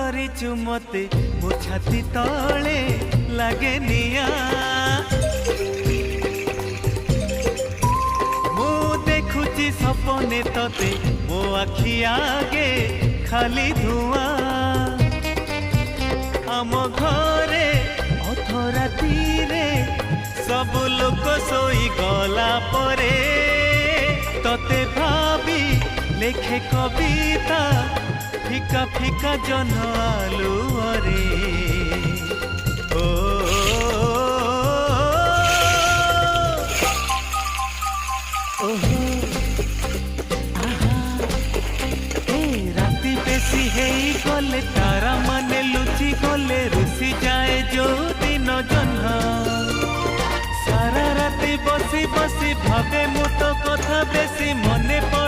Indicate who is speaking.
Speaker 1: କରିଛୁ ମତେ ମୋ ଛାତି ତଳେ ଲାଗେ ନିଆଁ ମୁଁ ଦେଖୁଛି ସପନେ ତତେ ମୋ ଆଖି ଆଗେ ଖାଲି ଧୂଆଁ ଆମ ଘରେ ଅଧରାତିରେ ସବୁ ଲୋକ ଶୋଇ ଗଲା ପରେ ତତେ ଭାବି ଲେଖେ କବିତା ফিকা ফিকা জন আলুরে ও রাতি বেশি হেই গলে তারা মানে লুচি গলে রুষি যায় যৌদিন জহ্ন সারা রাতি বসি বসি ভাবে মু তো কথা বেশি মনে পড়ে